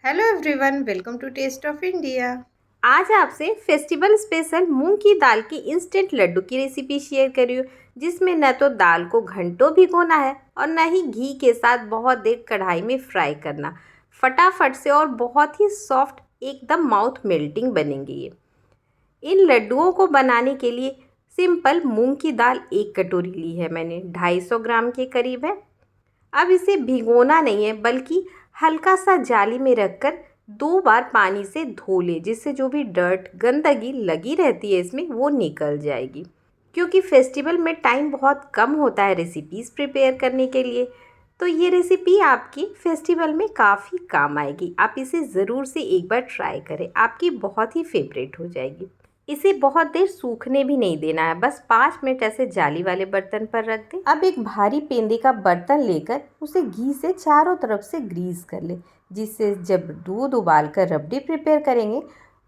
Hello everyone, welcome to taste of India. आज आपसे festival special मूंग की दाल की इंस्टेंट लड्डू की रेसिपी शेयर कर रही हूँ, जिसमें न तो दाल को घंटों भिगोना है और न ही घी के साथ बहुत देर कढ़ाई में फ्राई करना। फटाफट से और बहुत ही सॉफ्ट, एकदम माउथ मेल्टिंग बनेंगे ये। इन लड्डुओं को बनाने के लिए सिंपल मूंग की दाल 1 कटोरी ली है मैंने, 250 ग्राम के करीब है। अब इसे भिगोना नहीं है, बल्कि हल्का सा जाली में रखकर 2 बार पानी से धो ले, जिससे जो भी डर्ट गंदगी लगी रहती है इसमें वो निकल जाएगी। क्योंकि फेस्टिवल में टाइम बहुत कम होता है रेसिपीज़ प्रिपेयर करने के लिए, तो ये रेसिपी आपकी फेस्टिवल में काफ़ी काम आएगी। आप इसे ज़रूर से एक बार ट्राई करें, आपकी बहुत ही फेवरेट हो जाएगी। इसे बहुत देर सूखने भी नहीं देना है, बस 5 मिनट ऐसे जाली वाले बर्तन पर रख दें। अब एक भारी पेंदे का बर्तन लेकर उसे घी से चारों तरफ से ग्रीस कर ले, जिससे जब दूध उबाल कर रबड़ी प्रिपेयर करेंगे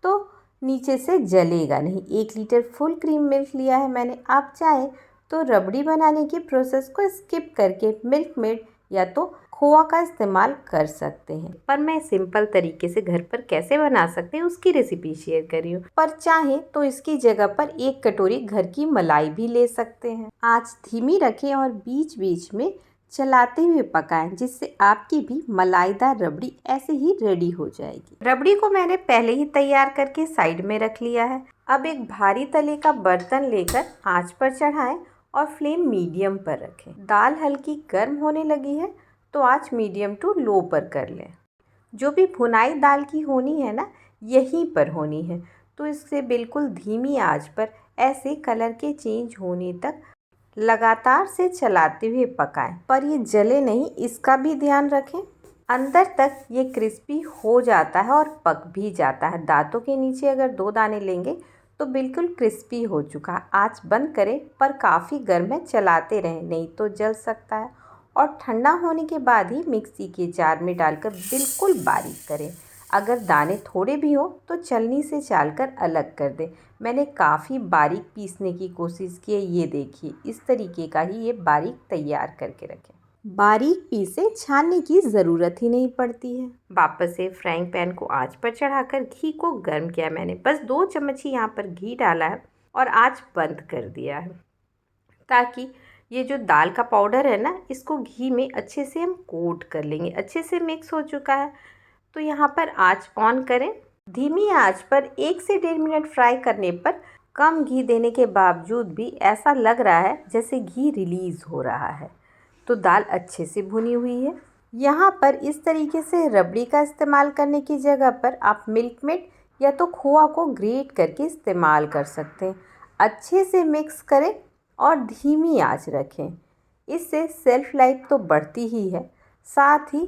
तो नीचे से जलेगा नहीं। 1 लीटर फुल क्रीम मिल्क लिया है मैंने। आप चाहें तो रबड़ी बनाने की प्रोसेस को स्किप करके मिल्क मेड या तो खोआ का इस्तेमाल कर सकते हैं, पर मैं सिंपल तरीके से घर पर कैसे बना सकते हैं उसकी रेसिपी शेयर कर रही हूँ। पर चाहें तो इसकी जगह पर 1 कटोरी घर की मलाई भी ले सकते हैं। आंच धीमी रखें और बीच बीच में चलाते हुए पकाएं, जिससे आपकी भी मलाईदार रबड़ी ऐसे ही रेडी हो जाएगी। रबड़ी को मैंने पहले ही तैयार करके साइड में रख लिया है। अब एक भारी तले का बर्तन लेकर आंच पर चढ़ाएं और फ्लेम मीडियम पर रखें। दाल हल्की गर्म होने लगी है तो आंच मीडियम टू लो पर कर लें। जो भी भुनाई दाल की होनी है ना, यहीं पर होनी है, तो इससे बिल्कुल धीमी आंच पर ऐसे कलर के चेंज होने तक लगातार से चलाते हुए पकाएं। पर ये जले नहीं, इसका भी ध्यान रखें। अंदर तक ये क्रिस्पी हो जाता है और पक भी जाता है। दांतों के नीचे अगर 2 दाने लेंगे तो बिल्कुल क्रिस्पी हो चुका है। आंच बंद करें, पर काफ़ी गर्म है, चलाते रहें नहीं तो जल सकता है। और ठंडा होने के बाद ही मिक्सी के जार में डालकर बिल्कुल बारीक करें। अगर दाने थोड़े भी हो तो छलनी से छालकर अलग कर दें। मैंने काफ़ी बारीक पीसने की कोशिश की है, ये देखिए इस तरीके का ही ये बारीक तैयार करके रखें। बारीक पीसे छानने की ज़रूरत ही नहीं पड़ती है। वापस से फ्राइंग पैन को आंच पर चढ़ाकर घी को गर्म किया मैंने। बस 2 चम्मच ही यहाँ पर घी डाला है और आंच बंद कर दिया है, ताकि ये जो दाल का पाउडर है ना, इसको घी में अच्छे से हम कोट कर लेंगे। अच्छे से मिक्स हो चुका है तो यहाँ पर आंच ऑन करें। धीमी आंच पर 1 से 1.5 मिनट फ्राई करने पर कम घी देने के बावजूद भी ऐसा लग रहा है जैसे घी रिलीज़ हो रहा है, तो दाल अच्छे से भुनी हुई है। यहाँ पर इस तरीके से रबड़ी का इस्तेमाल करने की जगह पर आप मिल्क मेड या तो खोआ को ग्रेट करके इस्तेमाल कर सकते हैं। अच्छे से मिक्स करें और धीमी आंच रखें। इससे सेल्फ लाइफ तो बढ़ती ही है, साथ ही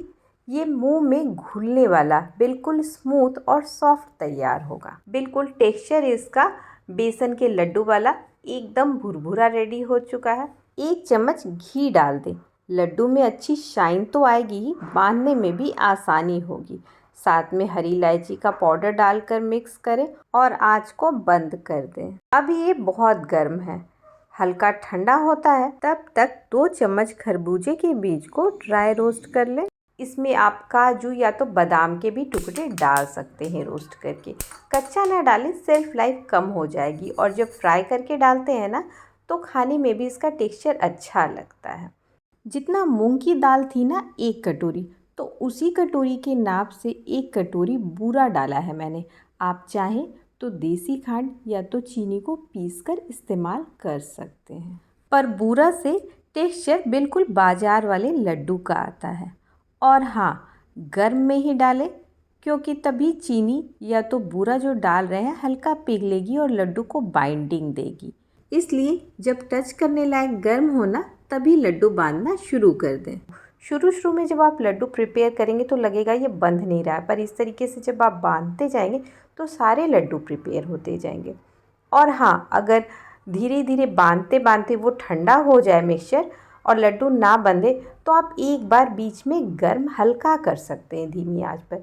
ये मुंह में घुलने वाला बिल्कुल स्मूथ और सॉफ्ट तैयार होगा। बिल्कुल टेक्सचर इसका बेसन के लड्डू वाला एकदम भुरभुरा रेडी हो चुका है। 1 चम्मच घी डाल दें। लड्डू में अच्छी शाइन तो आएगी ही, बांधने में भी आसानी होगी। साथ में हरी इलायची का पाउडर डालकर मिक्स करें और आंच को बंद कर दें। अब ये बहुत गर्म है, हल्का ठंडा होता है तब तक 2 चम्मच खरबूजे के बीज को ड्राई रोस्ट कर लें। इसमें आप काजू या तो बादाम के भी टुकड़े डाल सकते हैं रोस्ट करके। कच्चा ना डालें, सेल्फ लाइफ कम हो जाएगी। और जब फ्राई करके डालते हैं ना, तो खाने में भी इसका टेक्सचर अच्छा लगता है। जितना मूंग की दाल थी ना 1 कटोरी, तो उसी कटोरी के नाप से 1 कटोरी बूरा डाला है मैंने। आप चाहें तो देसी खांड या तो चीनी को पीसकर इस्तेमाल कर सकते हैं, पर बूरा से टेक्सचर बिल्कुल बाजार वाले लड्डू का आता है। और हाँ, गर्म में ही डालें, क्योंकि तभी चीनी या तो बूरा जो डाल रहे हैं हल्का पिघलेगी और लड्डू को बाइंडिंग देगी। इसलिए जब टच करने लायक गर्म हो ना, तभी लड्डू बांधना शुरू कर दें। शुरू में जब आप लड्डू प्रिपेयर करेंगे तो लगेगा ये बंध नहीं रहा है, पर इस तरीके से जब आप बांधते जाएंगे तो सारे लड्डू प्रिपेयर होते जाएंगे। और हाँ, अगर धीरे धीरे बांधते बांधते वो ठंडा हो जाए मिक्सचर और लड्डू ना बंधे, तो आप एक बार बीच में गर्म हल्का कर सकते हैं धीमी आंच पर।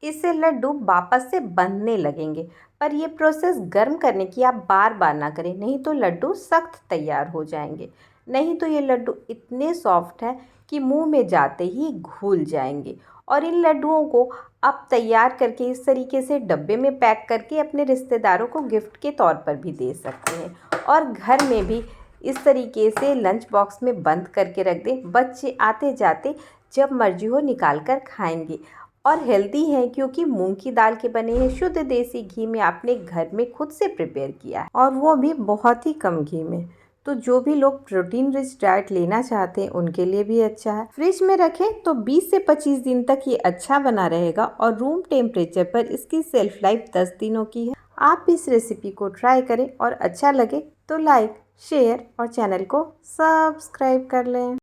इससे लड्डू वापस से बनने लगेंगे। पर ये प्रोसेस गर्म करने की आप बार बार ना करें, नहीं तो लड्डू सख्त तैयार हो जाएंगे। नहीं तो ये लड्डू इतने सॉफ्ट हैं कि मुंह में जाते ही घुल जाएंगे और इन लड्डुओं को आप तैयार करके इस तरीके से डब्बे में पैक करके अपने रिश्तेदारों को गिफ्ट के तौर पर भी दे सकते हैं। और घर में भी इस तरीके से लंच बॉक्स में बंद करके रख दें, बच्चे आते जाते जब मर्जी हो निकाल कर खाएंगे। और हेल्दी है क्योंकि मूंग की दाल के बने हैं, शुद्ध देसी घी में आपने घर में खुद से प्रिपेयर किया है और वो भी बहुत ही कम घी में। तो जो भी लोग प्रोटीन रिच डाइट लेना चाहते हैं उनके लिए भी अच्छा है। फ्रिज में रखें तो 20 से 25 दिन तक ये अच्छा बना रहेगा और रूम टेम्परेचर पर इसकी सेल्फ लाइफ 10 दिनों की है। आप इस रेसिपी को ट्राई करें और अच्छा लगे तो लाइक, शेयर और चैनल को सब्सक्राइब कर लें।